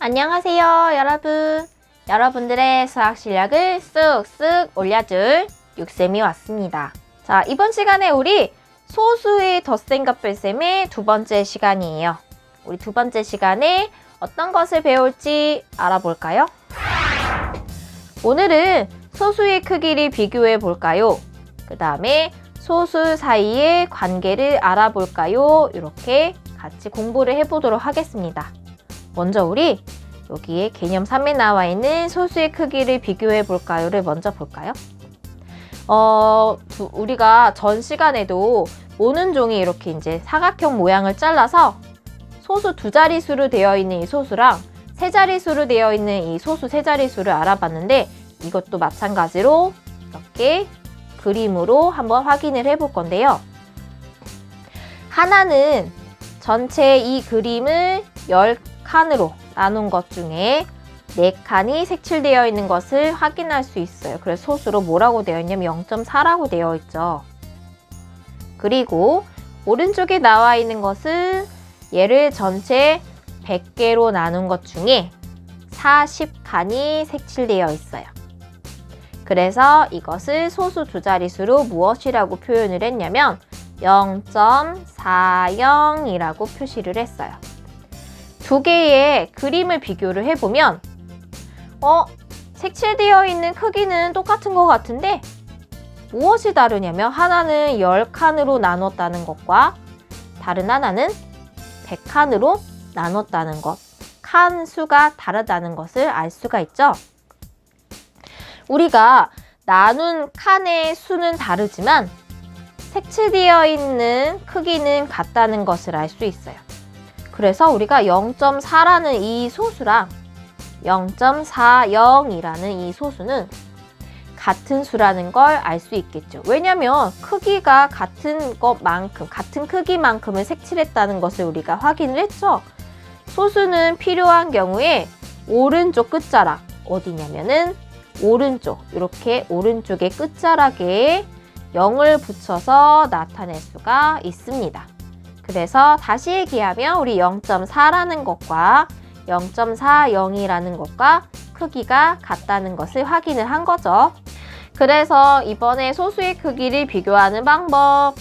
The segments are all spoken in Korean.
안녕하세요, 여러분. 여러분들의 수학 실력을 쑥쑥 올려줄 육쌤이 왔습니다. 자, 이번 시간에 우리 소수의 덧셈과 뺄셈의 두 번째 시간이에요. 우리 두 번째 시간에 어떤 것을 배울지 알아볼까요? 오늘은 소수의 크기를 비교해 볼까요? 그 다음에 소수 사이의 관계를 알아볼까요? 이렇게 같이 공부를 해보도록 하겠습니다. 먼저 우리 여기에 개념 3에 나와 있는 소수의 크기를 비교해 볼까요를 먼저 볼까요? 우리가 전 시간에도 모는 종이 이렇게 이제 사각형 모양을 잘라서 소수 두 자릿수로 되어 있는 이 소수랑 세 자릿수로 되어 있는 이 소수 세 자릿수를 알아봤는데 이것도 마찬가지로 이렇게 그림으로 한번 확인을 해볼 건데요. 하나는 전체 이 그림을 10칸으로 나눈 것 중에 4칸이 색칠되어 있는 것을 확인할 수 있어요. 그래서 소수로 뭐라고 되어 있냐면 0.4라고 되어 있죠. 그리고 오른쪽에 나와 있는 것은 얘를 전체 100개로 나눈 것 중에 40칸이 색칠되어 있어요. 그래서 이것을 소수 두 자릿수로 무엇이라고 표현을 했냐면 0.40이라고 표시를 했어요. 두 개의 그림을 비교를 해보면 색칠되어 있는 크기는 똑같은 것 같은데 무엇이 다르냐면 하나는 10칸으로 나눴다는 것과 다른 하나는 100칸으로 나눴다는 것, 칸 수가 다르다는 것을 알 수가 있죠. 우리가 나눈 칸의 수는 다르지만 색칠되어 있는 크기는 같다는 것을 알 수 있어요. 그래서 우리가 0.4라는 이 소수랑 0.40이라는 이 소수는 같은 수라는 걸 알 수 있겠죠. 왜냐하면 크기가 같은 것만큼, 같은 크기만큼을 색칠했다는 것을 우리가 확인을 했죠. 소수는 필요한 경우에 오른쪽 끝자락, 어디냐면은 오른쪽, 이렇게 오른쪽의 끝자락에 0을 붙여서 나타낼 수가 있습니다. 그래서 다시 얘기하면 우리 0.4라는 것과 0.40이라는 것과 크기가 같다는 것을 확인을 한 거죠. 그래서 이번에 소수의 크기를 비교하는 방법.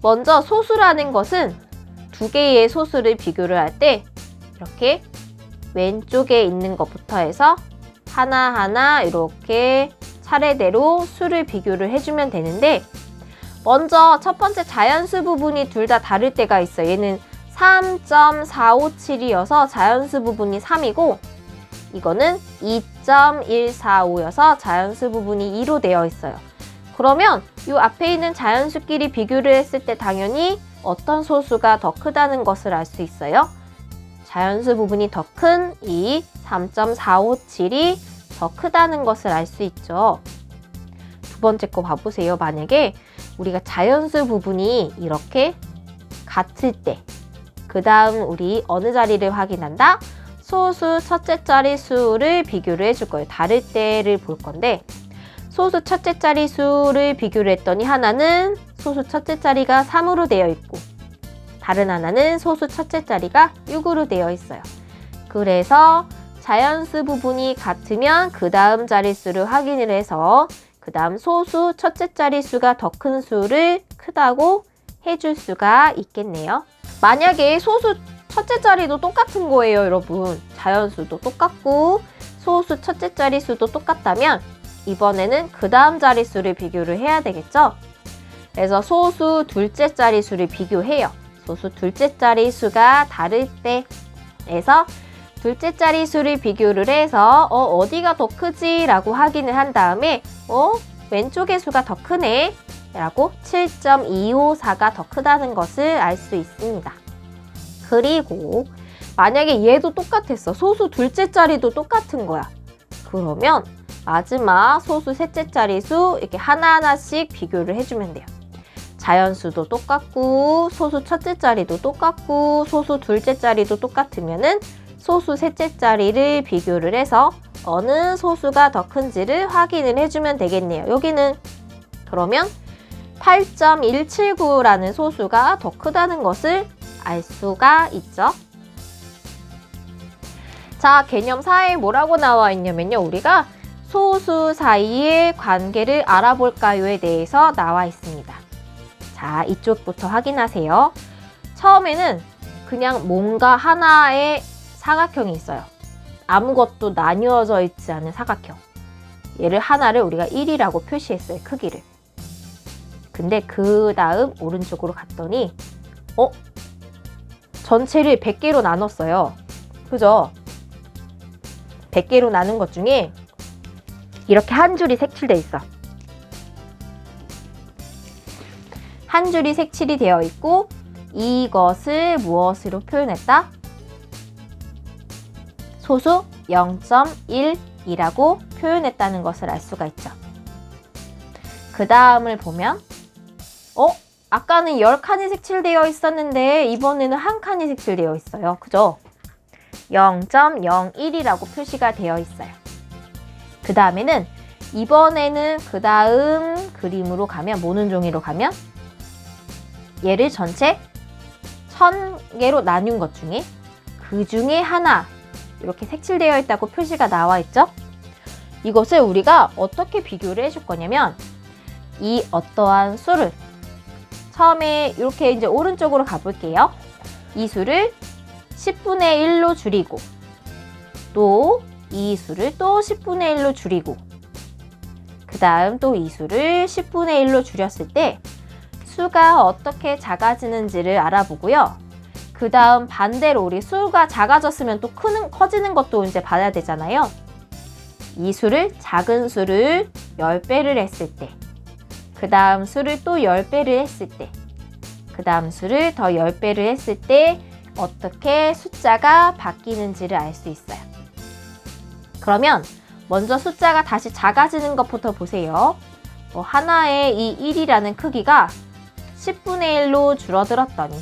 먼저 소수라는 것은 두 개의 소수를 비교를 할 때 이렇게 왼쪽에 있는 것부터 해서 하나하나 이렇게 차례대로 수를 비교를 해주면 되는데 먼저 첫 번째 자연수 부분이 둘 다 다를 때가 있어요. 얘는 3.457이어서 자연수 부분이 3이고 이거는 2.145여서 자연수 부분이 2로 되어 있어요. 그러면 이 앞에 있는 자연수끼리 비교를 했을 때 당연히 어떤 소수가 더 크다는 것을 알 수 있어요. 자연수 부분이 더 큰 이 3.457이 더 크다는 것을 알 수 있죠. 두 번째 거 봐보세요. 만약에 우리가 자연수 부분이 이렇게 같을 때 그 다음 우리 어느 자리를 확인한다? 소수 첫째 자릿수를 비교를 해줄 거예요. 다를 때를 볼 건데 소수 첫째 자릿수를 비교를 했더니 하나는 소수 첫째 자리가 3으로 되어 있고 다른 하나는 소수 첫째 자리가 6으로 되어 있어요. 그래서 자연수 부분이 같으면 그 다음 자릿수를 확인을 해서 그 다음 소수 첫째 자릿수가 더 큰 수를 크다고 해줄 수가 있겠네요. 만약에 소수 첫째 자리도 똑같은 거예요, 여러분. 자연수도 똑같고 소수 첫째 자릿수도 똑같다면 이번에는 그 다음 자릿수를 비교를 해야 되겠죠? 그래서 소수 둘째 자릿수를 비교해요. 소수 둘째 자릿수가 다를 때에서 둘째 자릿수를 비교를 해서 어디가 더 크지? 라고 확인을 한 다음에 왼쪽의 수가 더 크네 라고 7.254가 더 크다는 것을 알 수 있습니다. 그리고 만약에 얘도 똑같았어. 소수 둘째 자리도 똑같은 거야. 그러면 마지막 소수 셋째 자리수 이렇게 하나하나씩 비교를 해주면 돼요. 자연수도 똑같고 소수 첫째 자리도 똑같고 소수 둘째 자리도 똑같으면은 소수 셋째 자리를 비교를 해서 어느 소수가 더 큰지를 확인을 해주면 되겠네요. 여기는 그러면 8.179라는 소수가 더 크다는 것을 알 수가 있죠. 자, 개념 4에 뭐라고 나와 있냐면요. 우리가 소수 사이의 관계를 알아볼까요에 대해서 나와 있습니다. 자, 이쪽부터 확인하세요. 처음에는 그냥 뭔가 하나의 사각형이 있어요. 아무것도 나뉘어져 있지 않은 사각형. 얘를 하나를 우리가 1이라고 표시했어요. 크기를. 근데 그 다음 오른쪽으로 갔더니 전체를 100개로 나눴어요. 그죠? 100개로 나눈 것 중에 이렇게 한 줄이 색칠돼 있어. 한 줄이 색칠이 되어 있고 이것을 무엇으로 표현했다? 소수 0.1이라고 표현했다는 것을 알 수가 있죠. 그 다음을 보면 아까는 10칸이 색칠되어 있었는데 이번에는 한 칸이 색칠되어 있어요. 그죠? 0.01이라고 표시가 되어 있어요. 그 다음에는 이번에는 그 다음 그림으로 가면 모는 종이로 가면 얘를 전체 1000개로 나눈 것 중에 그 중에 하나 이렇게 색칠되어 있다고 표시가 나와 있죠? 이것을 우리가 어떻게 비교를 해줄 거냐면 이 어떠한 수를 처음에 이렇게 이제 오른쪽으로 가볼게요. 이 수를 10분의 1로 줄이고 또 이 수를 또 10분의 1로 줄이고 그 다음 또 이 수를 10분의 1로 줄였을 때 수가 어떻게 작아지는지를 알아보고요. 그 다음 반대로 우리 수가 작아졌으면 또 커지는 것도 이제 봐야 되잖아요. 이 수를 작은 수를 10배를 했을 때 그 다음 수를 또 10배를 했을 때 그 다음 수를 더 10배를 했을 때 어떻게 숫자가 바뀌는지를 알 수 있어요. 그러면 먼저 숫자가 다시 작아지는 것부터 보세요. 하나의 이 1이라는 크기가 10분의 1로 줄어들었더니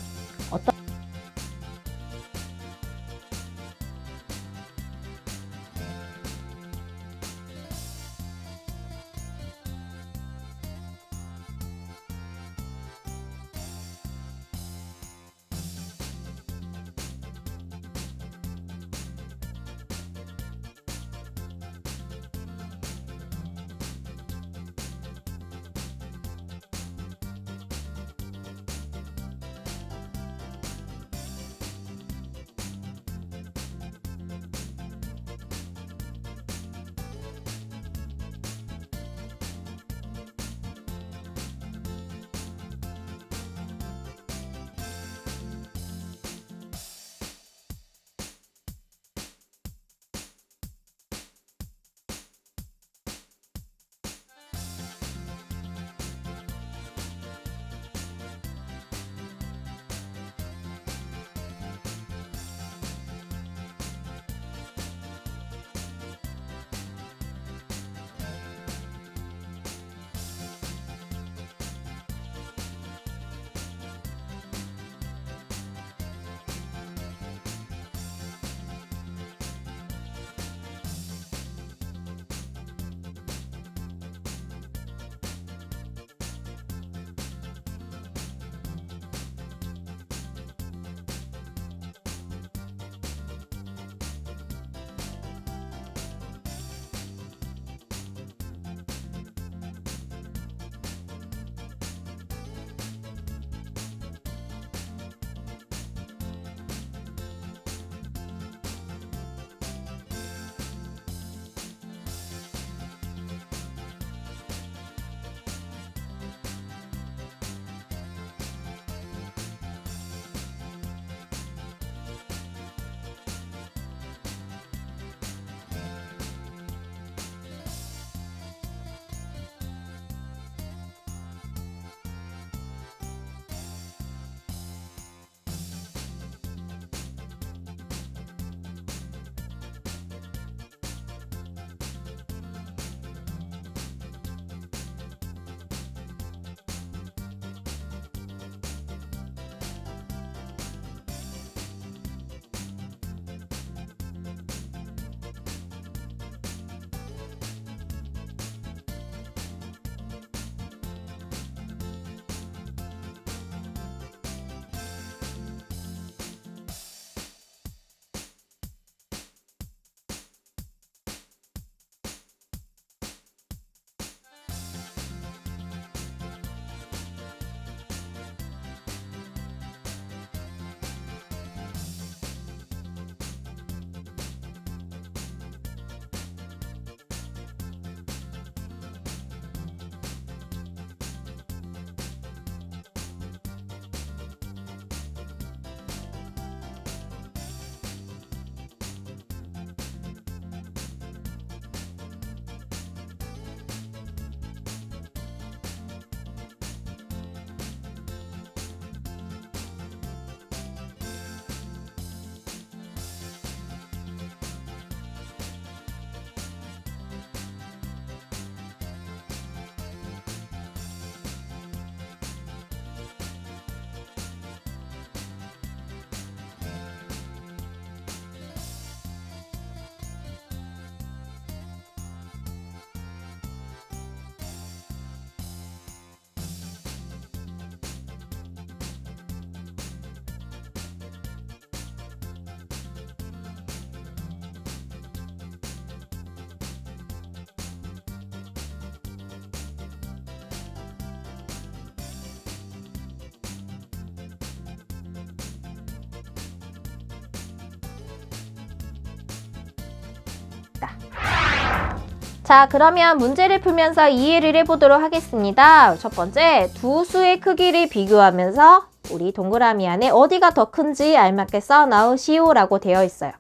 자, 그러면 문제를 풀면서 이해를 해보도록 하겠습니다. 첫 번째, 두 수의 크기를 비교하면서 우리 동그라미 안에 어디가 더 큰지 알맞게 써 넣으시오 라고 되어 있어요.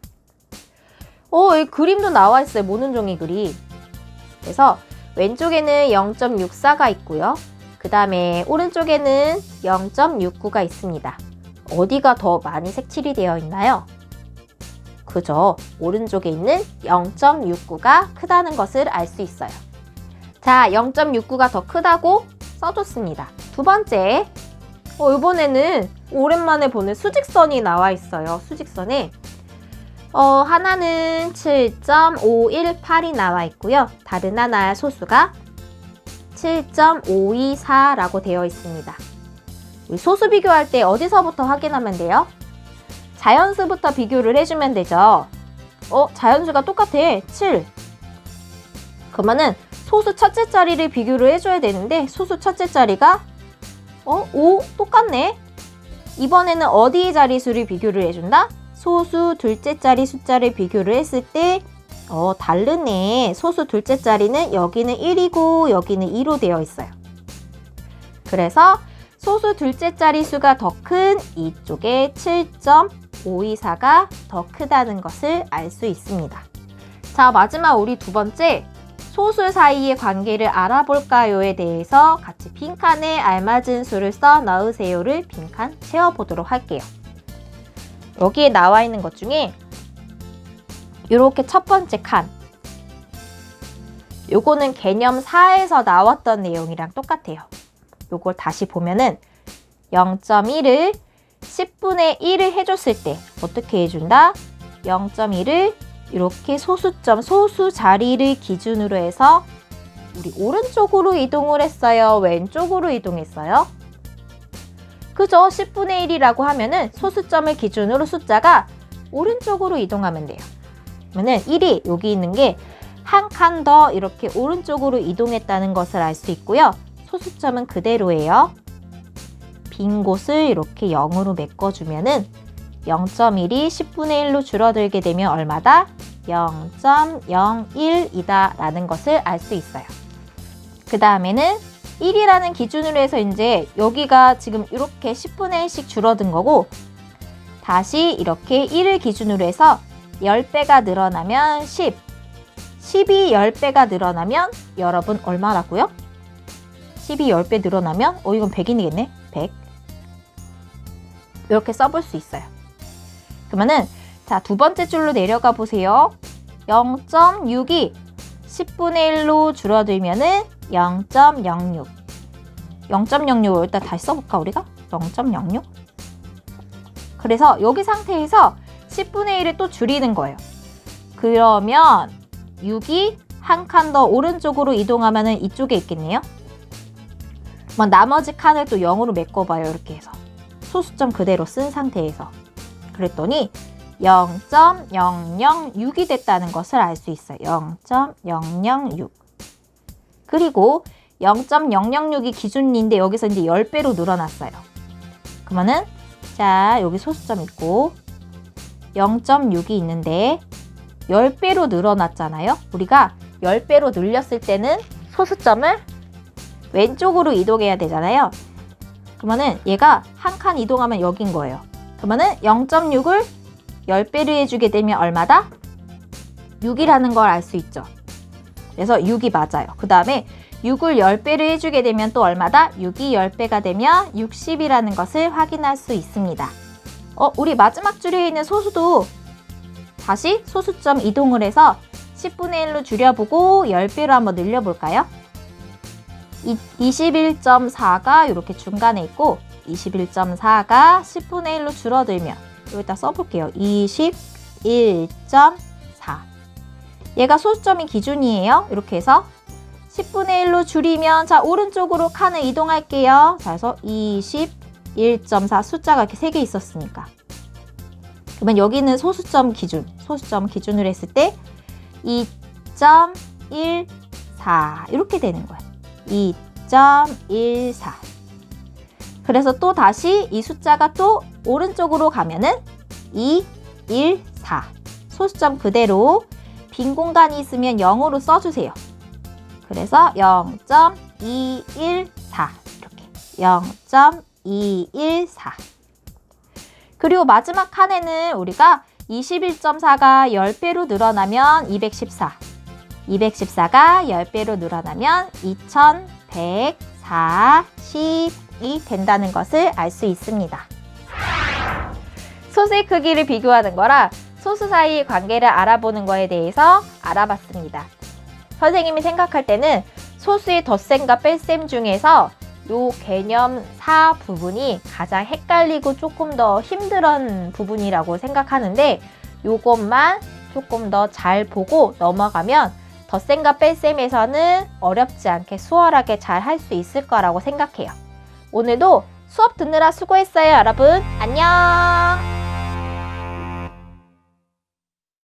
이 그림도 나와 있어요. 모는 종이 그림. 그래서 왼쪽에는 0.64가 있고요. 그 다음에 오른쪽에는 0.69가 있습니다. 어디가 더 많이 색칠이 되어 있나요? 그죠? 오른쪽에 있는 0.69가 크다는 것을 알 수 있어요. 자, 0.69가 더 크다고 써줬습니다. 두 번째, 이번에는 오랜만에 보는 수직선이 나와 있어요. 수직선에 하나는 7.518이 나와 있고요. 다른 하나의 소수가 7.524라고 되어 있습니다. 우리 소수 비교할 때 어디서부터 확인하면 돼요? 자연수부터 비교를 해주면 되죠. 자연수가 똑같아. 7. 그러면은 소수 첫째 자리를 비교를 해줘야 되는데 소수 첫째 자리가 5? 똑같네. 이번에는 어디의 자리수를 비교를 해준다? 소수 둘째 자리 숫자를 비교를 했을 때 다르네. 소수 둘째 자리는 여기는 1이고 여기는 2로 되어 있어요. 그래서 소수 둘째 자리 수가 더 큰 이쪽에 7.524가 더 크다는 것을 알 수 있습니다. 자, 마지막 우리 두 번째, 소수 사이의 관계를 알아볼까요에 대해서 같이 빈칸에 알맞은 수를 써 넣으세요를 빈칸 채워보도록 할게요. 여기에 나와 있는 것 중에 이렇게 첫 번째 칸, 요거는 개념 4에서 나왔던 내용이랑 똑같아요. 요걸 다시 보면은 0.1을 10분의 1을 해줬을 때 어떻게 해준다? 0.1을 이렇게 소수점, 소수 자리를 기준으로 해서 우리 오른쪽으로 이동을 했어요? 왼쪽으로 이동했어요? 그죠? 10분의 1이라고 하면은 소수점을 기준으로 숫자가 오른쪽으로 이동하면 돼요. 그러면은 1이 여기 있는 게 한 칸 더 이렇게 오른쪽으로 이동했다는 것을 알 수 있고요. 소수점은 그대로예요. 빈 곳을 이렇게 0으로 메꿔주면은 0.1이 10분의 1로 줄어들게 되면 얼마다? 0.01이다 라는 것을 알 수 있어요. 그 다음에는 1이라는 기준으로 해서 이제 여기가 지금 이렇게 10분의 1씩 줄어든 거고 다시 이렇게 1을 기준으로 해서 10배가 늘어나면 10, 10이 10배가 늘어나면 여러분 얼마라고요? 10이 10배 늘어나면 이건 100이겠네? 100 이렇게 써볼 수 있어요. 그러면은 자, 두 번째 줄로 내려가 보세요. 0.6이 10분의 1로 줄어들면은 0.06 0.06을 일단 다시 써볼까 우리가? 0.06 그래서 여기 상태에서 10분의 1을 또 줄이는 거예요. 그러면 6이 한 칸 더 오른쪽으로 이동하면은 이쪽에 있겠네요. 나머지 칸을 또 0으로 메꿔봐요. 이렇게 해서 소수점 그대로 쓴 상태에서 그랬더니 0.006이 됐다는 것을 알 수 있어요. 0.006 그리고 0.006이 기준인데 여기서 이제 10배로 늘어났어요. 그러면은 자, 여기 소수점 있고 0.6이 있는데 10배로 늘어났잖아요. 우리가 10배로 늘렸을 때는 소수점을 왼쪽으로 이동해야 되잖아요. 그러면은 얘가 한 칸 이동하면 여긴 거예요. 그러면은 0.6을 10배로 해주게 되면 얼마다? 6이라는 걸 알 수 있죠. 그래서 6이 맞아요. 그 다음에 6을 10배로 해주게 되면 또 얼마다? 6이 10배가 되면 60이라는 것을 확인할 수 있습니다. 우리 마지막 줄에 있는 소수도 다시 소수점 이동을 해서 10분의 1로 줄여보고 10배로 한번 늘려볼까요? 21.4가 이렇게 중간에 있고 21.4가 10분의 1로 줄어들면 여기다 써볼게요. 21.4 얘가 소수점이 기준이에요. 이렇게 해서 10분의 1로 줄이면 자, 오른쪽으로 칸을 이동할게요. 자, 그래서 21.4 숫자가 이렇게 3개 있었으니까 그러면 여기는 소수점 기준으로 했을 때 2.14 이렇게 되는 거예요. 2.14 그래서 또 다시 이 숫자가 또 오른쪽으로 가면은 214 소수점 그대로 빈 공간이 있으면 0으로 써주세요. 그래서 0.214 이렇게 0.214. 그리고 마지막 칸에는 우리가 21.4가 10배로 늘어나면 214, 214가 10배로 늘어나면 2140이 된다는 것을 알 수 있습니다. 소수의 크기를 비교하는 거라 소수 사이의 관계를 알아보는 거에 대해서 알아봤습니다. 선생님이 생각할 때는 소수의 덧셈과 뺄셈 중에서 요 개념 4 부분이 가장 헷갈리고 조금 더 힘든 부분이라고 생각하는데 요것만 조금 더 잘 보고 넘어가면 덧셈과 뺄셈에서는 어렵지 않게 수월하게 잘 할 수 있을 거라고 생각해요. 오늘도 수업 듣느라 수고했어요, 여러분. 안녕!